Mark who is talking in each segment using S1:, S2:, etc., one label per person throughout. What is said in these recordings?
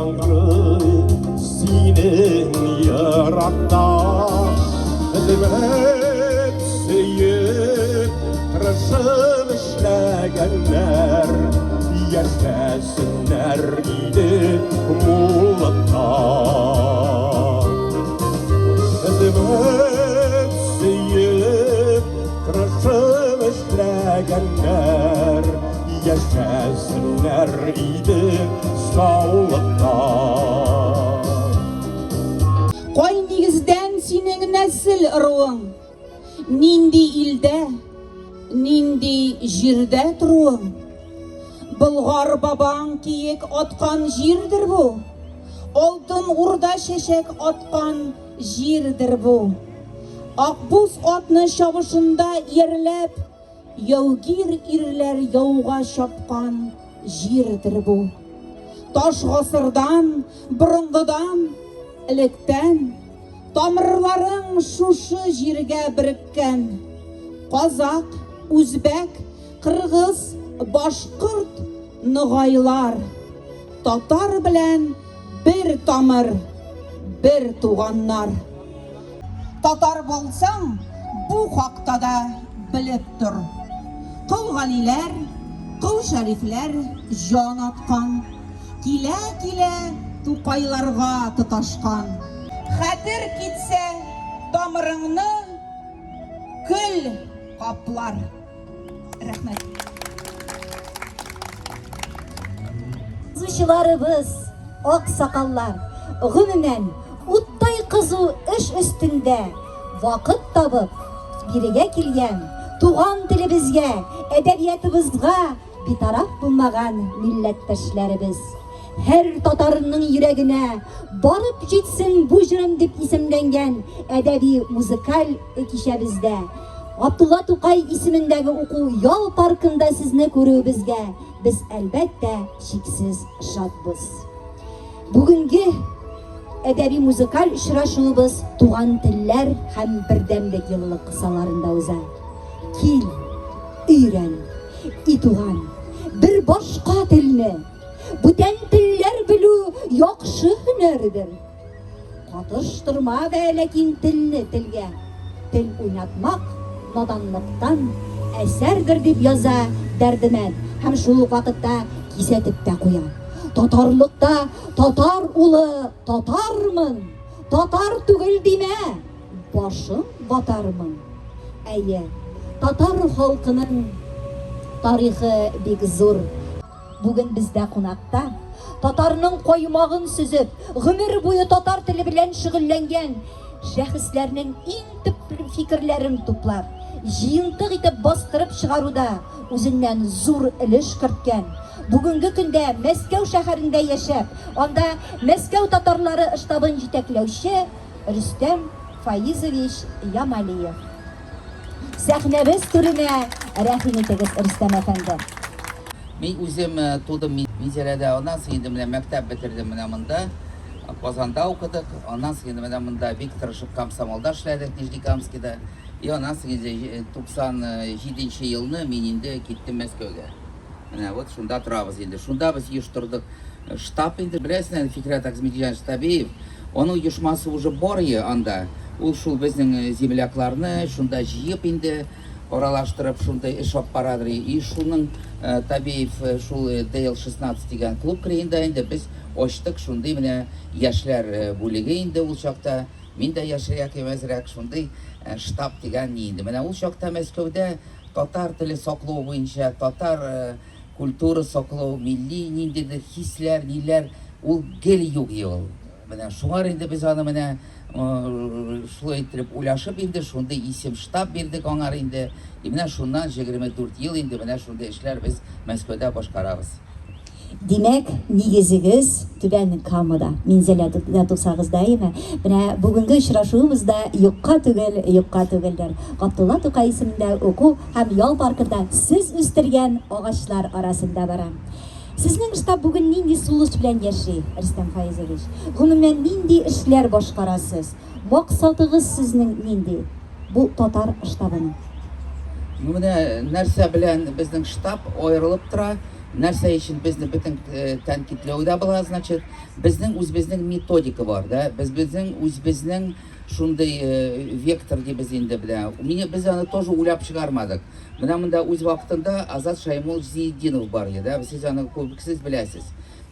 S1: Tanrı senin yaratta hizmet seyip tırışıp işlegenler yaşasınlar idi mullukta hizmet seyip tırışıp işlegenler yaşasınlar idi sağlıkta.
S2: Koy negizden senin nesil ruğun, nindi ilde, nindi jirde turuğun. Bulgar baban kiyek atkan jirdir bu, altın urda şeşek atkan jirdir bu. Akbuz atны şavışında yerlep, yavgir irler yauğa şapkan jirdir bu. Taş gasırdan, bırıngıdan, elekten, tamirların şuşu jirge birikken. Kazak, Uzbek, Kırgız, Başkırt, Nıgaylar. Tatar bilen bir tamır, bir tuğanlar. Tatar bolsang, bu hakta da bilip dur. Kıl galiler, kıl şerifler can atkan. Kile tuqaylarga tutaşkan. Xatir kitse tamırыңны kül kaplar. Rahmet.
S3: Yazıcılarыбыз, ак сакаллар, гомумән уттай кызу эш өстендә вакыт табып бирегә килгән туган телебезгә, әдәбиятыбызга битараф булмаган милләттәшләребез. Her tatarının yüreğine barıp gitsin bu jürüm dip isimlengen edebi muzikal kişemizde. Abdullah Tukay ismindeki oku yol parkında sizni körübüzge biz elbette şiksiz şadbız. Bugünkü edebi muzikal işraşığımız tuğan tiller hem birdemlik yıllık kısalarında özel. Kil, üyren, ituğan, bir başka tilini Бүтән тилләр белү яхшы һөнәрдер. Катыштырма вә ләкин телне телгә. Тел уйнатмак наданлыктан әсәрдер дип яза Дәрдемәнд. Һәм шул ук вакытта кисәтеп тә куя. Татарлыкта татар улы татармын. Татар түгел димә. Башым батармын. Әйе, татар халкының тарихы бик зур. Bugün bizde konakta Tatarның koymağın süzüp, gümür boyu Tatar tili bilen şügüllengen şəxslərinin en tüp fikirlerin toplap, jiyintıq itip bastırıp çıgaruda özündən zor iliş kırtken. Bugünkü günde Мәскәү şəhərində yaşap, onda Мәскәү Tatarları штабын жетәкләүче Rüstem Faizovich Yamaliyev. Сәхнәбез түренә рәхим итегез, Rüstem әфәнде.
S4: Мен өзім тудым Минзеледе, онан соң енді мектеп бітірдім мында. Қазанда оқыдық, онан соң енді мында бик тырышып комсомолда эшләдек Нижнекамскида. И онан соң енді 97 елны мен енді кеттім Мәскәүгә. Менә вот шунда торабыз енді. Шунда біз оештырдык штаб енді, беләсең, Фикрәт Әхмәтҗан Штабиев. Оның оешмасы уже бар анда. Ул шул безнең землякларны шунда җыеп енді оралаштырып шундай эш алып барадыр. И шуның Табиев шул DL16 дигән клуб кирәгендә инде без ачтык шундый менә яшьләр бүлеге инде ул чакта. Мин дә яшьрәк эмезрәк шундый штаб дигән инде. Менә ул чакта Мәскәүдә татар теле саклау буенча, татар культура саклау, милли ниндидер хисләр, ниләр ул гел юк ул. Менә шуңар инде без аны менә шулай итеп уйлашып инде шундый исем штаб бирдек аңар инде. Менә шуннан 24 ел инде менә шундый эшләр без Мәскәүдә башкарабыз.
S3: Димәк, нигезегез Түбән Камада, Минзәләдә тусагыз даими. Менә бүгенге очрашуыбызда юкка түгелдер. Габдулла Тукай исемендә уку һәм ял паркында сез үстергән агачлар арасында бара. Сезнең штаб бүген нинди сулыш белән яши, Рөстәм Фаизович? Гомумән нинди эшләр башкарасыз? Максатыгыз сезнең нинди? Бу татар штабының.
S4: Менә нәрсә белән безнең штаб аерылып тора? нәрсе үшін бізді бүтін тәнкитлеуде була, значит, біздің өзбіздің методика бар, да? Біздің өзбіздің шундай вектор деп біз енді біле. Біз аны тоже уйлап шығармадық. Мында өз вақытында Азат Шаймол Зейдинов бар, да? Сіз аны көбіксіз білесіз.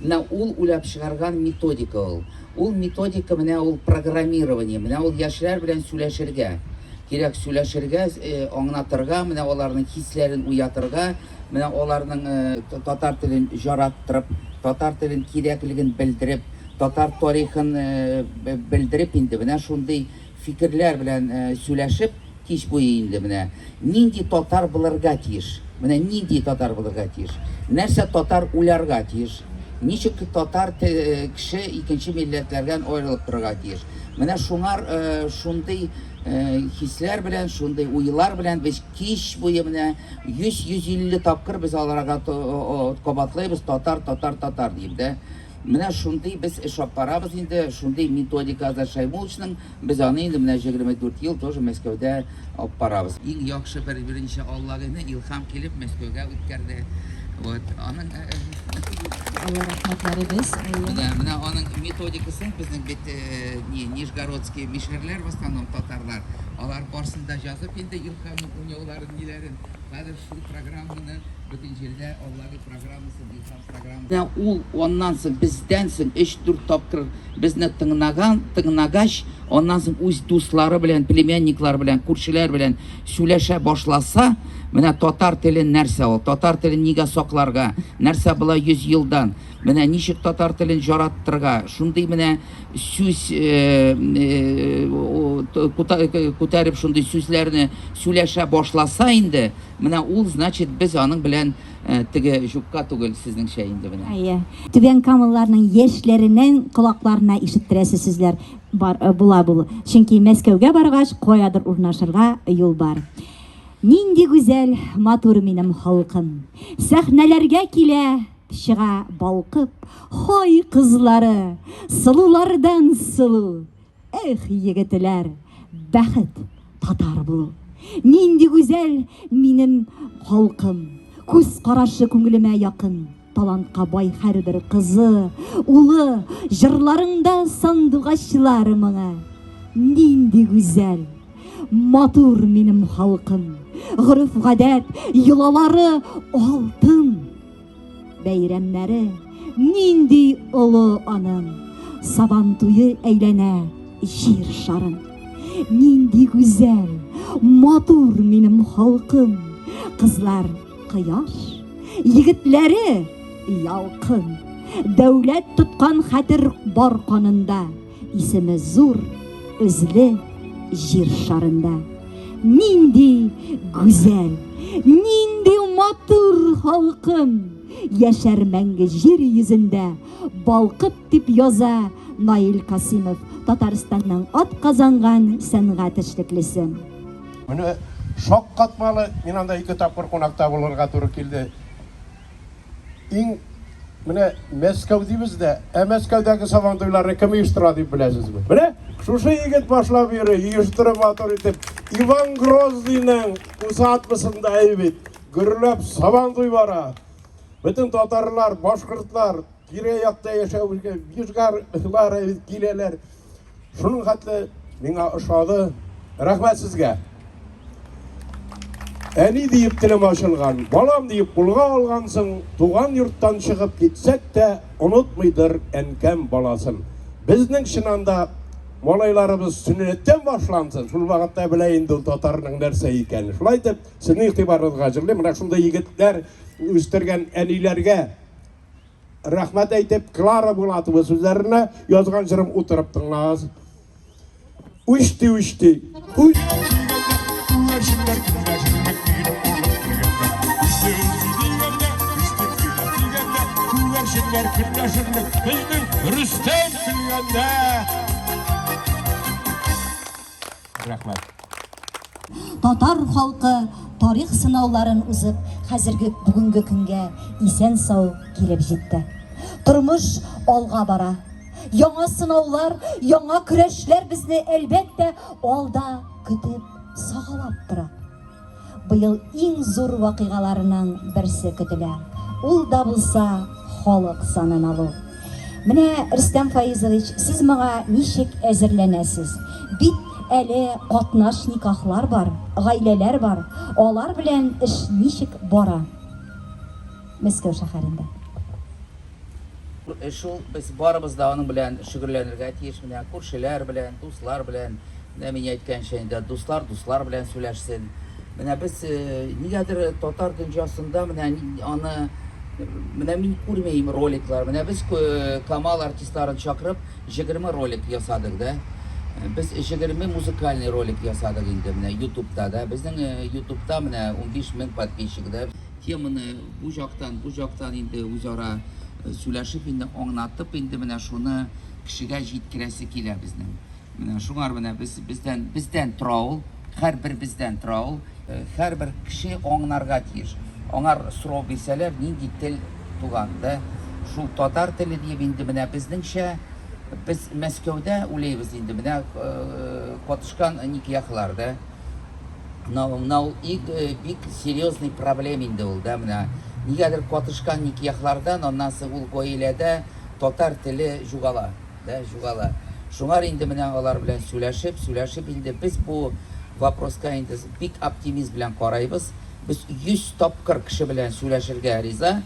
S4: Ул уйлап шығарған методика ол. Ул методика ул программирование, ул яшьләр белән сөйләшергә. Кирәк сөйләшергә, аңлатырга, аларның хисләрен уятырга, аларның татар телен жараттырып, татар телен кирәклеген белдереп, татар тарихын белдереп инде шундый фикерләр белән сөйләшеп кич буе инде нинди татар булырга тиеш. Нинди татар булырга тиеш. Нәрсә татар уйларга тиеш. Ничек татар кеше икенче милләтләргә аерылып торырга тиеш. Шуңар шундый хисләр белән, шундый уйлар белән без кич буе 100-150 тапкыр без аларга кабатлайбыз татар дип дә. Шундый без эш алып барабыз инде, шундый методика Азат Шаймуловичның, без аны инде 24 ел тоже Мәскәүдә алып барабыз. Иң яхшы беренче Аллаһның илһам килеп Мәскәүгә үткәрде. Вот, аның
S3: Алла рахмәтләре без.
S4: Аның методикасын безнең бит Нижегородский мишәрләр в основном татарлар. Алар барсында жазып инде илһамның уйнауларын ниләрен. Хәзер шул программаны бөтен җирдә Аллаһның программасы, илһам программасы. Ул оннан соң бездән соң 3-4 тапкыр безне тыңнагач, оннан соң үз дуслары белән, племянниклар белән, күршеләр белән сөйләшә башласа, татар телен нәрсә ул? Татар телен нигә сакларга? Нәрсә була 100 елдан? Ничек татар телен жараттырга? Шундый сүз күтәреп шундый сүзләрне сөйләшә башласа инде, ул значит без аның белән теге жукка түгел сезнеңчә инде
S3: Түбән Камалларның яшьләренең колакларына ишеттерәсез сүзләр була бу. Чөнки Мәскәүгә баргач, каядыр урнашырга юл бар. Нинди гүзәл, матур минем халкым. Сәхнәләргә килә, чыга балкып, хай кызлары, сылулардан сылу. Эх, егетләр, бәхет татар булу. Нинди гүзәл минем халкым. Күз карашы күңелемә якын. Талантка бай һәрбер кызы, улы, җырларыңда сандугачлар моңа. Нинди гүзәл, матур минем халкым. Гырыф гадәт, йолалары алтын. Бәйрәмнәре нинди олы аның. Сабан туе әйләнә җир шарын. Нинди гүзәл, матур минем халкым. Кызлар кояш, егетләре ялкын. Дәүләт тоткан хәтер бар канында. Исеме зур, үзле җир шарында. Нинди гүзәл, нинди матур халкым. Яшәр мәңге җир йөзендә, балкып дип яза Наил Касимов, Татарстанның атказанган сәнгать эшлеклесе.
S5: Шок катмалы, мин анда 2 тапкыр кунакта булырга туры килде. Иң Мәскәү дибез дә, Мәскәүдәге сабантуйларны кем оештыра дип беләсезме? Шушы егет башлап йөри, оештырып матур итеп, Иван Грозныйның усатмысында әйбит, гөрләп сабантуй бара. Bütün татарлар, башкортлар, тирә-якта яшәүче бишгарлар киләләр. Шуның хәтле миңа ошады. Рәхмәт сезгә. Әни дип телем ачылган, балам дип кулга алгансың, туган йорттан чыгып китсәк тә онытмыйдыр әнкәм баласын. Безнең чынанда малайларыбыз сүннәттән башлансын. Шул вакытта белә инде ул татарның нәрсә икәнен. Шулай итеп, сезнең игътибарыгызга җирле, шундай егетләр үстергән әниләргә рәхмәт әйтеп, Клара Булатова сүзләренә язган җырым утырып тыңлагыз. Учти. Рәхмәт.
S3: Татар халкы тарих сынауларын узып, хәзерге бүгенге көнгә исән сау килеп җитте. Тормыш алга бара. Яңа сынаулар, яңа көрәшләр безне әлбәттә алда көтеп сагалап тора. Быел иң зур вакыйгаларның берсе көтелә. ул да булса халык санын алу. Менә Рөстәм Файзович, сез моңа ничек әзерләнәсез? Бит әле катнаш никахлар бар, гаиләләр бар. Алар белән эш ничек бара? Мәскәү шәһәрендә.
S4: Шул без барыбыз да аның белән шөгыльләнергә тиеш. Менә күршеләр белән, дуслар белән, менә мин әйткәнчә инде дуслар белән сөйләшсен. Менә без нигәдер татар дөньясында аны менә мин күрмәйм роликлар. Менә без Камал артистларын чакырып 20 ролик ясадык да. Без 20 музыкальный ролик ясадык инде менә YouTube'да да. Безнең YouTube'да менә 15 мең подписчик да. Теманы бу жактан инде үзара сөйләшеп инде аңлатып инде менә шуны кешегә җиткерәсе килә безнең. Менә шуңар менә бездән тора ул, һәрбер бездән тора ул, һәрбер кеше аңларга тиеш. Аңар сорау бирсәләр, нинди тел туган да? Шул татар теле дип инде менә безнеңчә без Мәскәүдә үләйбез инде менә катышкан никахлар да. Нау бик серьезный проблем инде ул да менә. Нигәдер катышкан никахлардан аннан соң ул гаиләдә татар теле югала, да, югала. Шуңар инде менә алар белән сөйләшеп инде біз бу вопроска инде бик оптимизм белән карайбыз. Biz 100 тапкыр кеше белән сөйләшергә риза.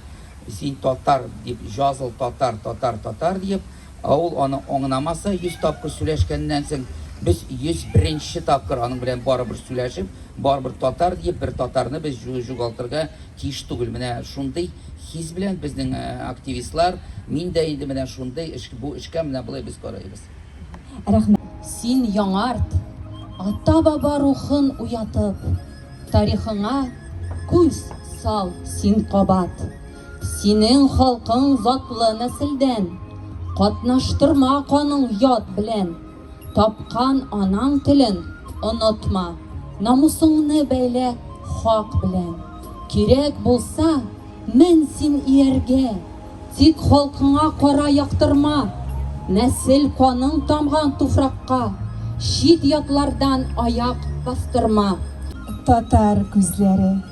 S4: Син татар дип жазыл, татар дип, ул аны аңламаса 100 тапкыр сөйләшкәннән соң без 101-нче тапкыр аның белән барыбер сөйләшеп, барыбер татар дип бер татарны без югалтырга тиеш түгел. Менә шундый хис белән безнең активистлар, мин дә инде менә шундый бу эшкә менә булай без карайбыз.
S3: Рәхмәт.
S2: Син яңарт, ата-баба рухын уятып, тарихыңа күз сал син кабат. Синең халкың затлы нәселдән, катнаштырма каның ят белән. Тапкан анаң телен онытма, намусыңны бәйлә хак белән. Кирәк булса, мен син ияргә, тик халкыңа кара яктырма. Нәсел каның тамган туфракка, шит ятлардан аяк бастырма.
S6: Татар күзләре.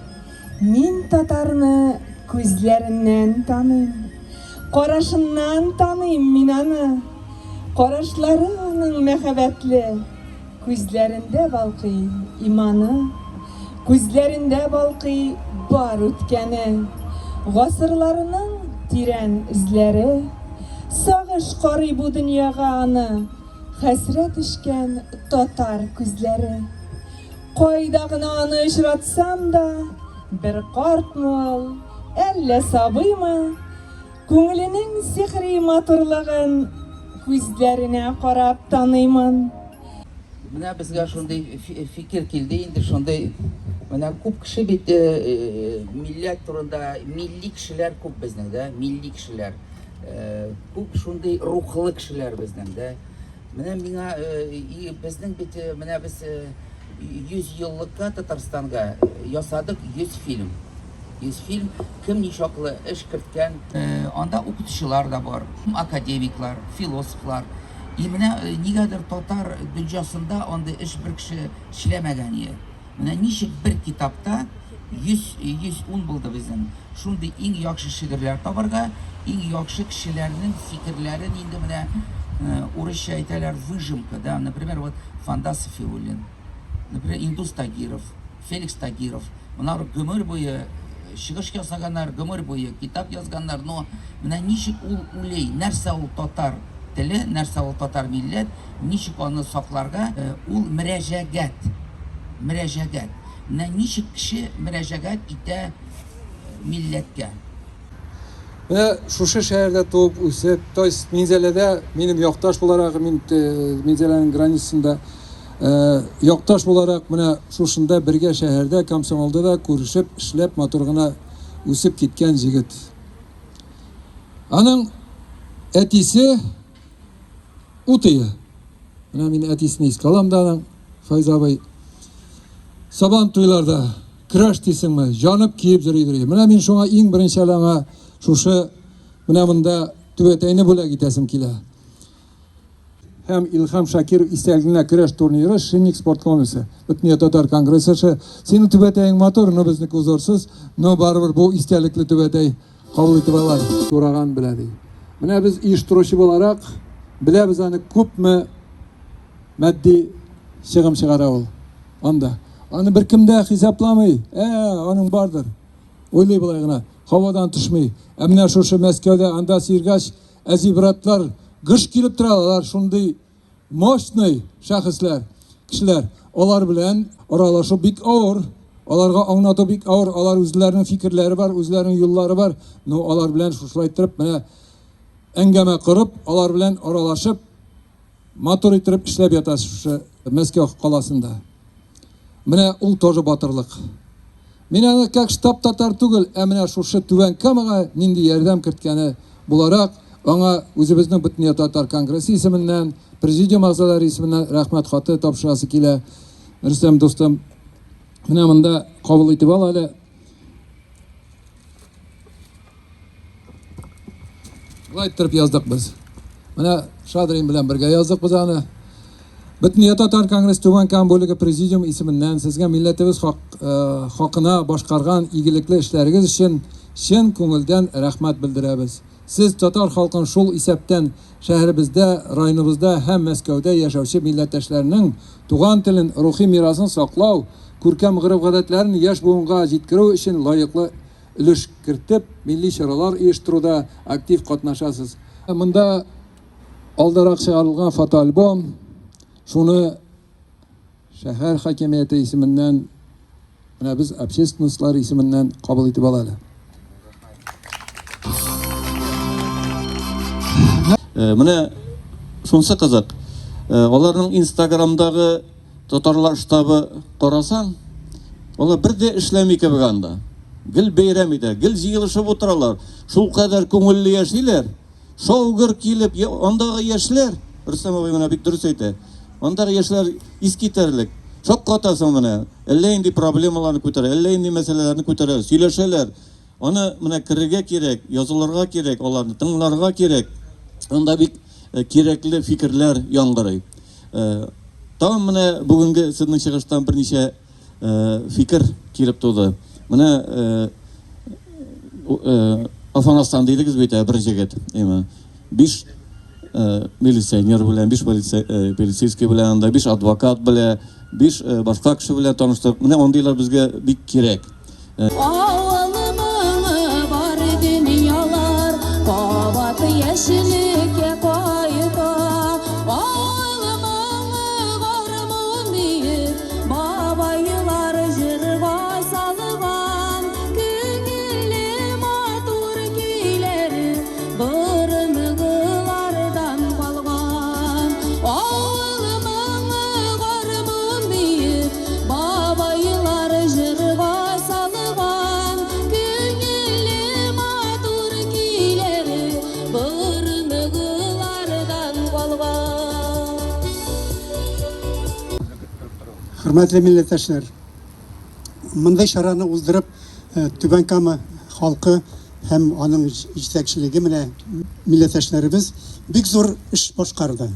S6: Мин татарны күзләреннән таныйм. Карашыннан таныйм мин аны. Карашлары аның мәхәббәтле. Күзләрендә балкый иманы. Күзләрендә балкый бар үткәне. Гасырларының тирән эзләре. Сагыш карый бу дөньяга аны. Хәсрәт ишкән татар күзләре. Кайда гына аны очратсам да, бер картмы ул, әллә сабыймы? Күңеленең сихри матурлыгын күзләренә карап таныймын.
S4: Менә безгә шундый фикер килде инде шундый. Менә күп кеше бит милләт турында, милли кешеләр күп безнең дә, милли кешеләр. Күп шундый рухлы кешеләр безнең дә. Менә миңа безнең бит менә без 100 еллыкка Татарстанга ясадык 100 фильм. 100 фильм, кем ничаклы эш керткән. Анда укытучылар да бар, академиклар, философлар. И менә нигәдер татар дөньясында анда эш бер кеше эшләмәгән иде. Менә ничек бер китапта 110 булды безнең. Шундый иң яхшы шигырьләр табарга, иң яхшы кешеләрнең фикерләрен инде менә урысча әйтәләр выжимка, да, например, вот Фандасов Фиулин, например, Индус Тагиров, Феликс Тагиров. Монар гомер буе чыгыш ясаганнар, гомер буе китап язганнар, но менә ничек ул үлей, нәрсә ул татар теле, нәрсә ул татар милләт, ничек аны сакларга, ул мөрәҗәгать. Менә ничек кеше мөрәҗәгать итә милләткә.
S7: Шушы шәһәрдә туып үсеп, то есть Минзәләдә минем якташ буларак, мин Минзәләнең границасында якташ буларак менә шушында бергә шәһәрдә комсомолда да күрешеп, эшләп матур гына үсеп киткән җегет. Аның әтисе утые. Менә мин әтисен искә алам да аның Файз абый. Сабан туйларда көрәш дисеңме, җанып киеп йөри. Менә мин шуңа иң беренче аңа шушы менә монда түбәтәйне бүләк итәсем килә. Һәм Илһам Шакир истәлегенә көрәш турниры Шинник спорт комплексы. Бөтен татар конгрессы. Синең түбәтәең матур, но безнеке зурсыз, но барыбер бу истәлекле түбәтәй кабул итеп алар. Тураган белә ди. Менә без оештыручы буларак беләбез аны күпме матди чыгым чыгара ул. Анда. Аны беркем дә хисапламый. Аның бардыр. Уйлый булай гына. Хавадан төшмей. Менә шушы Мәскәүдә анда сиргач әзибратлар гыш килеп торалар. Шундый мощный шәхесләр, кешеләр. Алар белән аралашу бик авыр. Аларга аңлату бик авыр. Алар үзләренең фикерләре бар, үзләренең юллары бар. Алар белән шушылай торып, менә әңгәмә корып, алар белән аралашып, матур итеп эшләп ятасыз шушы Мәскәү каласында. Менә ул тоже батырлык. Мин аны как штаб татар түгел, менә шушы Түбән Камага нинди ярдәм керткәне буларак, аңа үзебезнең Бөтен татар конгрессы исеменнән, президиум әгъзалары исеменнән рәхмәт хаты тапшырасы килә. Рөстәм дустым, менә монда кабул итеп ал әле. Булай итеп яздык без. Менә Шадрин белән бергә яздык без аны. Бөтен татар конгресс Түбән Кама бүлеге президиум исеменнән сезгә милләтебез хакына башкарган игелекле эшләрегез өчен чын күңелдән рәхмәт белдерәбез. Сез татар халкын шул исәптән шәһәребездә, районыбызда һәм Мәскәүдә яшәүче милләттәшләрнең туган телен, рухи мирасын саклау, күркәм гореф-гадәтләрен яшь буынга җиткерү өчен лаеклы өлеш кертеп, милли чаралар оештыруда актив катнашасыз. Монда алдарак чыгарылган фотоальбом, шуны шәһәр хакимияте исеменнән, менә без общественностьлар исеменнән кабул итеп алалар.
S8: Менә шунсы кызык. Аларның Инстаграмдагы татарлар штабы карасаң, алар бер дә эшләми кебек анда. Гел бәйрәм итә, гел җыелышып утыралар. Шул кадәр күңелле яшиләр. Шаугыр килеп, андагы яшьләр, Рөстәм абый менә бик дөрес әйтә. Андагы яшьләр искитәрлек. Шаккатасың менә, әллә инде проблемаларны күтәрә, әллә инде мәсьәләләрне күтәрә, сөйләшәләр. Аны менә керергә кирәк, язылырга кирәк, аларны тыңларга кирәк. Анда бик кирәкле фикерләр яңгырый. Тагын менә бүгенге сезнең чыгыштан берничә фикер килеп туды. Менә Афганстан дидегез бит, бер җегет, 5 милиционер белән, 5 полицейский белән, 5 адвокат белән, 5 башка кеше белән таныштырып, менә андыйлар безгә бик кирәк.
S2: Авылымны бар дөньялар, кабаты яшелеккә кайта. Авылымны гармун биек, бабайлар җырга салган, күңелле матур көйләре борынгылардан калган. Авылымны гармун биек, бабайлар җырга салган, күңелле матур көйләре борынгылардан калган.
S9: Hürmetli milletveşler, mınday şarаны uzdırıp Түбән Кама halkı hem onun җитәкчелеге менә milletveşlerimiz бик зур эш башкарды.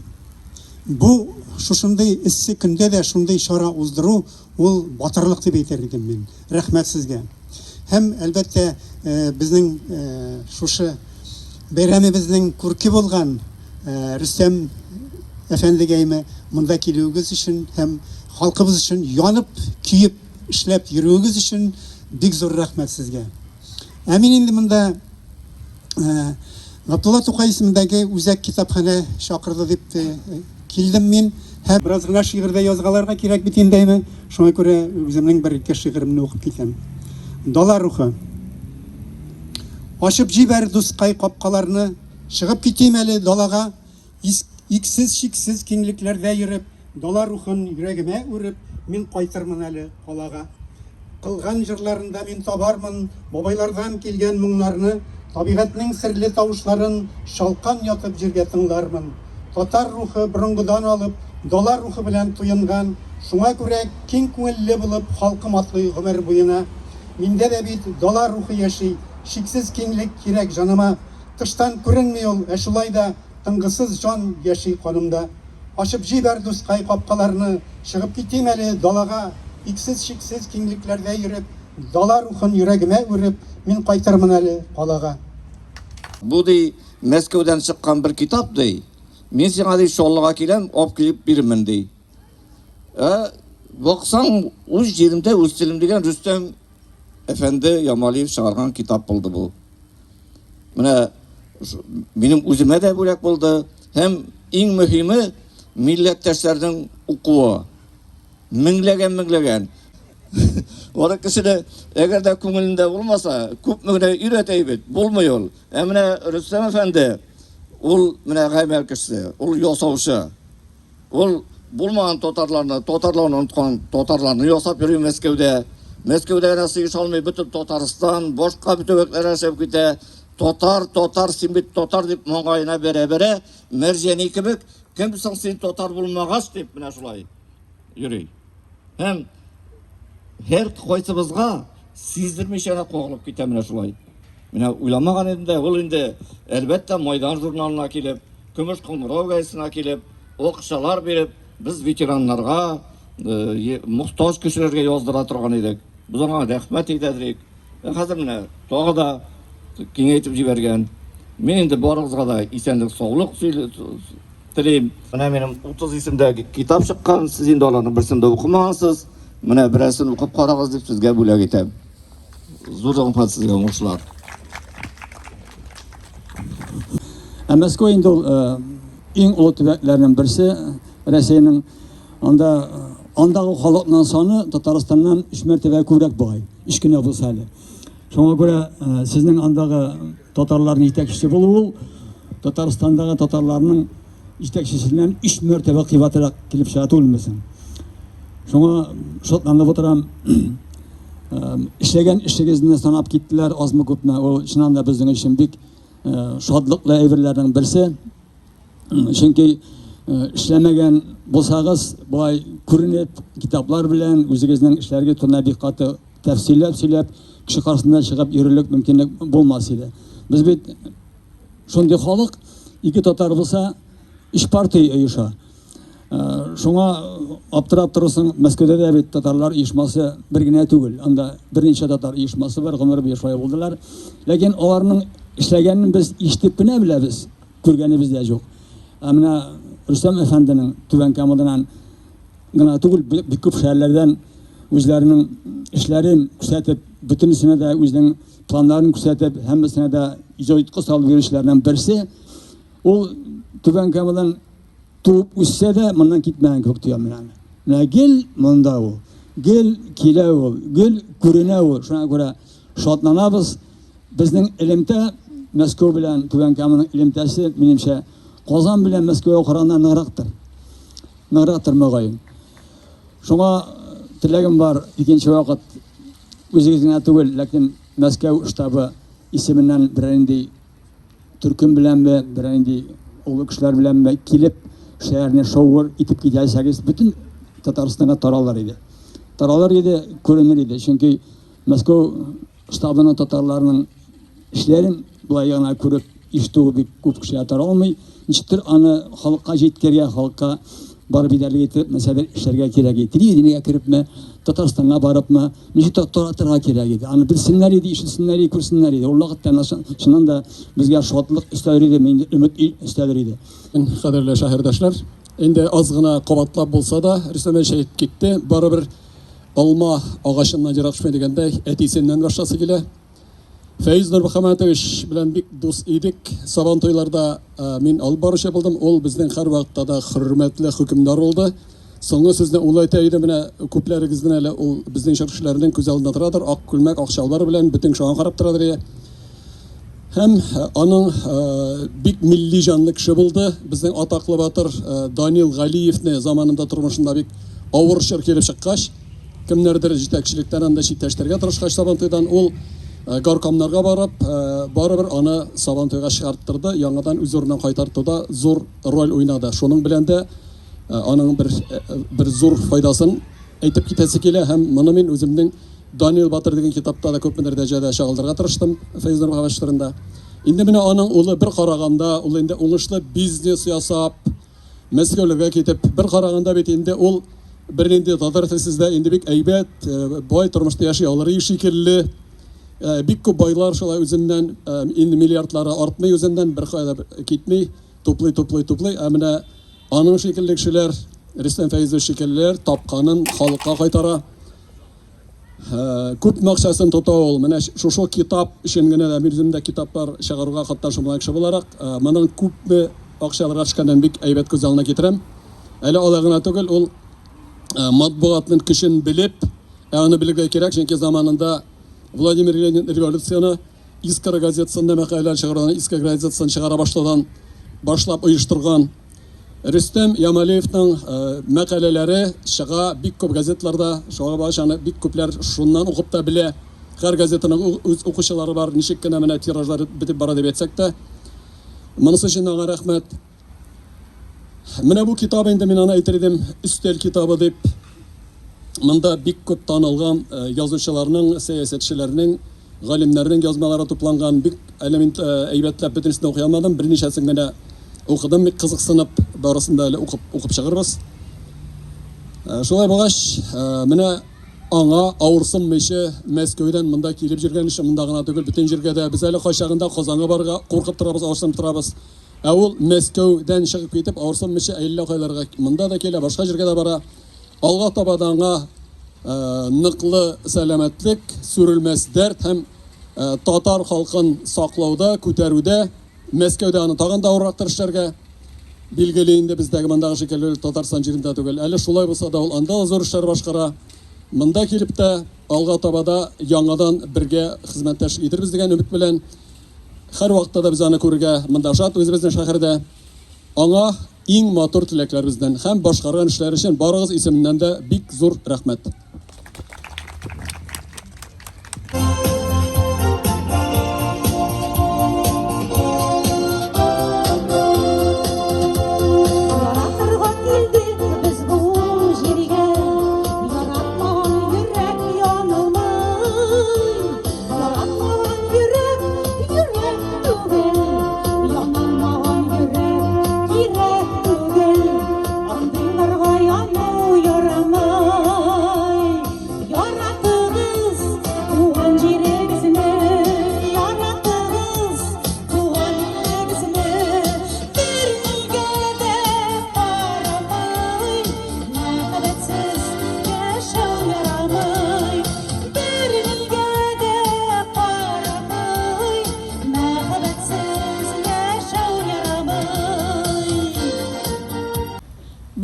S9: Бу шушындай эссе көндә дә шундай шара уздыру ул батырлык дип әйтер идем мин. Рәхмәт сезгә. Һәм әлбәттә безнең шушы бәйрәмебезнең күрке булган Рөстәм әфәндегә монда килүегез өчен һәм халкыбыз өчен янып, киеп, эшләп йөрүегез өчен бик зур рәхмәт сезгә. Мин инде монда Габдулла Тукай исемендәге үзәк китапханә чакырды дип килдем мин. Һәм бераз гына шигырьдә язгаларга кирәк бит инде. Шуңа күрә үземнең бер-ике шигыремне укып китәм. Дала рухы. Ашып җибәр дускай капкаларны, чыгып китим әле далага, иксез шиксез киңлекләрдә йөреп, дала рухын йөрәгемә үреп, мин кайтырмын әле калага. Кылган җырларында мин табармын бабайлардан килгән моңнарны, табигатьнең серле тавышларын шалкан ятып җиргә тыңлармын. Татар рухы борынгыдан алып, дала рухы белән туйынган, шуңа күрә киң күңелле булып халкым атлый гомер буена. Миндә дә бит дала рухы яши, шиксез киңлек кирәк җаныма. Тыштан күренми ул, шулай да тынгысыз жан яши канымда. Ашып җибәр дускай капкаларны, чыгып китим әле далага, иксез шиксез киңлекләрдә йөреп, дала рухын йөрәгемә үреп, мин кайтырмын әле калага.
S8: Бу ди Мәскәүдән чыккан бер китап ди. Мин сиңа ди шоллыга киләм, алып килеп бирмен ди. Баксаң, үз җиремдә үстелем дигән Рөстәм Әфәнде Ямалиев чыгарган китап булды бу. Менә минем үземә дә бүләк булды, һәм иң мөһиме милләттәшләрнең укуы. Меңләгән. Ora kişide eğer de күңелендә булмаса, күпме генә өйрәтә бит, булмый ул. Менә Рөстәм Әфәнде, ул менә гамәл кеше, ул ясаучы. Ул булмаган татарларны оныткан, татарларны ясап йөри Мәскәүдә. Мәскәүдә генә сыйыш алмый бөтен Татарстан, башка бөтенлекләр яшәп китә. Татар, син бит татар дип маңгаена бәрә-бәрә, Мәрҗәни кебек, кем соң син татар булмагач дип менә шулай йөри. Һәм her кайсыбызга сиздермичә генә кагылып китә менә шулай. Менә уйламаган идем дә, ул инде әлбәттә Майдан журналына килеп, Көмеш Кылмырау гәзитенә килеп, акчалар биреп, без ветераннарга, мохтаҗ кешеләргә яздыра торган идек. Без аңа рәхмәт әйтәдек. Хәзер менә тагы да киңәйтеп җибәргән. Мин инде барыгызга да исәнлек, саулык телим. Менә минем 30 исемдәге китап чыккан, сез инде аларның берсен дә укымагансыз. Менә берәрсен укып карагыз дип сезгә бүләк итәм. Зур рәхмәт сезгә мушлар.
S7: Мәскәү инде ул иң олы төбәкләрнең берсе, Рәсәйнең андагы халыкның саны Татарстаннан 3 мәртәбә күбрәк бугай. 3 кенә булса әле. Шуңа күрә сезнең андагы татарларның җитәкчесе булу ул Татарстандагы татарларның җитәкчесеннән 3 мәртәбә кыйбатрак килеп чыга түгелмесең. Шуңа шатланып утырам. Эшләгән эшегезне санап киттеләр, азмы күпме. Ул чыннан да безнең өчен бик шатлыклы әйберләрнең берсе. Чөнки эшләмәгән булсагыз, булай күренеп, китаплар белән үзегезнең эшләргә турында бик каты тәфсилләп сөйләп, кеше каршысында чыгып йөрерлек мөмкинлек булмас иде. Без бит шундый халык, ике татар булса, 3 партия оеша. Шуңа аптырап торасың, Мәскәүдә дә бит татарлар оешмасы бер генә түгел. Анда берничә татар оешмасы бар, гомер буе шулай булдылар. Ләкин аларның эшләгәнен без ишетеп кенә беләбез, күргәнебез дә юк. Менә Рөстәм Әфәнденең Түбән Камадан гына түгел, бик күп шәһәрләрдән үзләренең эшләрен күрсәтеп, бөтенесенә дә үзенең планнарын күрсәтеп, һәммәсенә дә иҗатка салып йөрүчеләрнең берсе. Ул Түбән Камадан туып үссә дә, моннан китмәгән кебек тоям менә. Менә гел монда ул, гел килә ул, гел күренә ул. Шуңа күрә шатланабыз. Безнең элемтә Мәскәү белән Түбән Каманың элемтәсе, минемчә, Казан белән Мәскәүгә караганда ныграктыр мөгаен. Шуңа теләгем бар, икенче вакыт үзегезгә түгел, ләкин Мәскәү штабы исеменнән беренди төркем беләнме, беренди олы кешеләр беләнме килеп шәһәрне шоуыр итеп китәсәгез, бөтен Татарстанга таралар иде. Күренер иде. Чөнки Мәскәү штабының татарларының эшләрен булай гына күреп ишетү бик күп кеше таралмый. Ничектер аны халыкка җиткергә, халыкка барып бидәрлек итеп, мәсәлән, эшләргә кирәк иде. Телевидениегә кирепме, Татарстанга барыпмы, ничек таратырга кирәк иде. Аны белсеннәр иде, ишетсеннәр иде, күрсеннәр иде. Ул вакытта чыннан да безгә шатлык өстәлер иде, өмет өстәлер иде.
S10: Кадерле шәһәрдәшләр, инде аз гына кабатлап булса да, Рөстәм әйтеп китте, барыбер алма агачыннан ерак төшмәй дигәндәй, әтисеннән башласы килә. Фәйз Нурмөхәммәтович белән бик дус идек. Сабан тойларда мин алып баручы булдым. Ул безнең һәр вакытта да хөрмәтле хөкемдар булды. Соңгы сүзне ул әйтә иде, менә күпләрегезнең әле ул безнең шәркүчләрнең күз алдында торадыр, ак күлмәк, ак шалбар белән бөтен шуңа карап торадыр. Һәм аның бик милли җанлы кеше булды. Безнең атаклы батыр Данил Галиевне заманында тормышында бик авыр чор килеп чыккач, кемнәрдер җитәкчелектән анда читтәштәргә тырышкач Сабантуйдан ул горкомнарга барып, барыбер аны Сабантуйга чыгарттырды, яңадан үз урынына кайтартуда зур роль уйнады. Шуның белән дә аның бер зур файдасын әйтеп китәсе килә, һәм моны мин үземнең Данил Батыр дигән китапта да күп дәрәҗәдә чагылдырырга тырыштым, Фәйз Нурмөхәммәтович. Инде менә аның улы бер караганда, ул инде уңышлы бизнес ясап, Мәскәүгә китеп, бер караганда бит инде ул бер инде татар телсездә инде бик әйбәт, бай тормышта яши алыр шикелле. бик күп байлар шулай үзеннән инде миллиардлары артмый үзеннән бер кайда китмей, туплый. Менә аның шикелле кешеләр, Рөстәм Фәйзов шикеллеләр тапканын халыкка кайтара. Күп максасын тота ул. Менә шушы китап өчен генә дә үземдә китаплар чыгарырга катнашмаган кеше буларак, моның күпме акчаларга төшкәнен бик әйбәт күз алдына китерәм. Әле алай гына түгел, ул матбугатның көчен белеп, аны белергә кирәк, чөнки заманында Владимир Ленин революцияны Искра газетасында мәкаләләр чыгарган, Искра газетасын чыгара башлап оештырган. Рөстәм Ямалиевның мәкаләләре чыга бик күп газеталарда, шуңа башаны бик күпләр шуннан укып та белә. Һәр газетаның үз укучылары бар, ничек кенә менә тиражлары битеп бара дип әйтсәк тә. Монысы өчен аңа рәхмәт. Менә бу китап инде мин аны әйтер идем, өстәл китабы дип. Монда бик күп танылган язучыларның, сәясәтчеләрнең, галимнәрнең язмалары тупланган, бик элемент әйбәтләп бөтенесен укый алмадым, берничәсен генә укыдым, бик кызыксынып, барысын да укып чыгарбыз. Шулай булгач, менә аңа авырсынмыйча Мәскәүдән монда килеп җиргән өчен монда гына түгел, бүтән җиргә дә без әле кайчагында Казанга барырга куркып торабыз, авырсынып торабыз. Ул Мәскәүдән чыгып китеп, авырсынмыйча әллә кайларга монда да килә, башка җиргә дә бара. Алга таба да аңа ныклы сәламәтлек, сүрелмәс дәрт һәм татар халкын саклауда, күтәрүдә, Мәскәүдә аны тагын да авыррак эшләргә билгеле инде бездәге мондагы шикелле Татарстан җирендә түгел. Әле шулай булса да ул анда зур эшләр башкара. Монда килеп тә алга табада яңадан бергә хезмәттәш итербез дигән өмет белән һәр вакытта да без аны күрергә монда шат үзебезнең шәһәрдә. Аңа иң матур теләкләр бездән һәм башкарган эшләр өчен барыгыз исеменнән дә бик зур рәхмәт.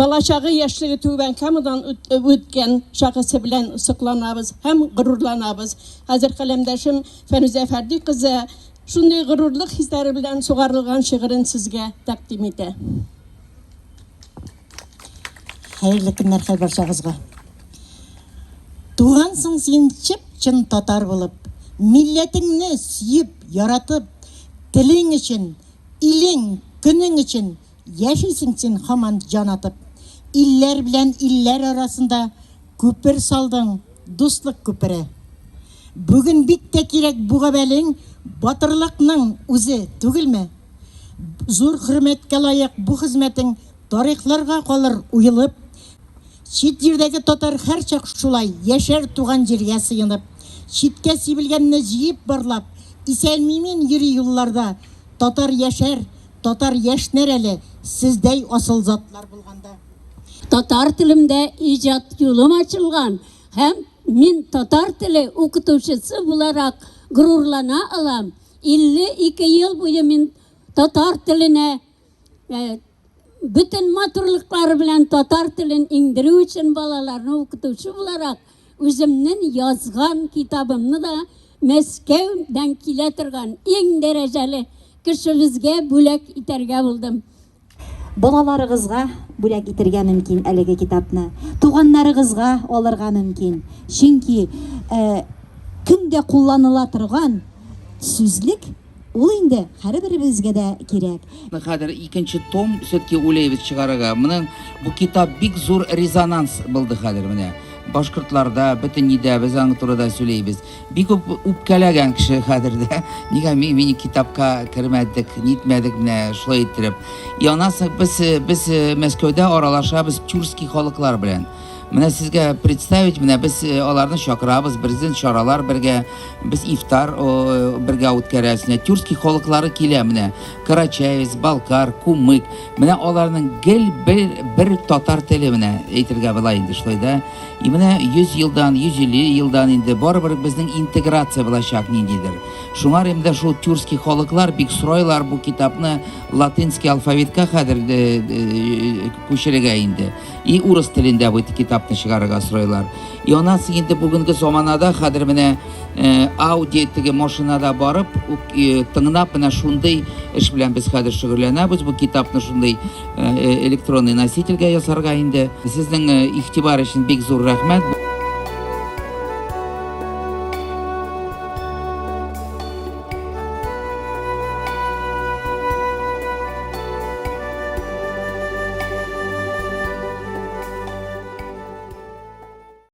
S11: Балачағы яшьлеге түбән камыдан үткән шәхесе белән сокланабыз һәм горурланабыз. Хәзер каләмдәшем Фәнүзә Фәрди кызы шундый горурлык хисләре белән сугарылган шигырен сезгә тәкъдим итә.
S12: Хәерле көннәр барчагызга. Тугансың син чын татар булып, милләтеңне сөеп, яратып, телең өчен, илең, көнең өчен яшисең син һаман җан атып. Илләр белән илләр арасында күпер салдың, дуслык күпере. Бүген бик тә кирәк бу габәлең батырлыкның үзе түгелме? Зур хөрмәткә лаек бу хезмәтең тарихларга калыр уелып. Чит җирдәге татар һәрчак шулай яшәр туган җиргә сыенып, читкә сибелгәнне җыеп барлап, исән-мимин йөри юлларда. Татар яшәр, татар яшнер әле, сездәй асыл затлар булганда.
S13: Татар телемдә иҗат юлым ачылган һәм мин татар теле укытучысы буларак горурлана алам. 52 ел буе мин татар теленә bütün matırlıkları bilen tatar tilin indiriu için balalarını okutuşu bularak özümün yazgan kitabımını da Мәскәүдән килә торган иң дәрәҗәле кешебезгә бүләк итәргә булдым.
S3: Балаларыгызга бүләк итәргә мөмкин әлеге китапны. Туганнарыгызга алырга мөмкин. Чөнки көндә кулланыла торган сүзлек ул инде һәрберебезгә дә кирәк.
S4: Хәзер икенче том все-таки уйлайбыз чыгарырга. Моның бу китап бик зур резонанс булды хәзер менә. Башкортларда, бөтен нидә без аңа турыда сөйләйбез. Бик үпкәләгән кеше хәзердә. Нигә мине китапка кермәдек, нитмәдек менә шулай иттереп. Янасы без Мәскәүдә аралашабыз тюркский халыклар белән. Менә сезгә представить, менә без аларны чакырабыз, безнең чаралар бергә, без ифтар бергә үткәрәбез. Тюркский халыклары килә менә. Карачаевец, Балкар, Кумык. Менә аларның гел бер татар теле менә әйтергә була инде шулай да. И менә 100 елдан, 150 елдан инде барыбер безнең интеграция булачак ниндидер. Шуңар инде шул тюркский халыклар бик сорайлар бу китапны латинский алфавитка хәзер күчерергә инде. И урыс телендә бу китапны чыгарырга сорайлар. И аннан соң инде бүгенге заманада хәзер менә аудио теге машинада барып тыңлап менә шундый эш белән без хәзер шөгыльләнәбез. Бу китапны шундый электронный носительгә ясарга инде. Сезнең игътибар өчен бик зур рәхмәт.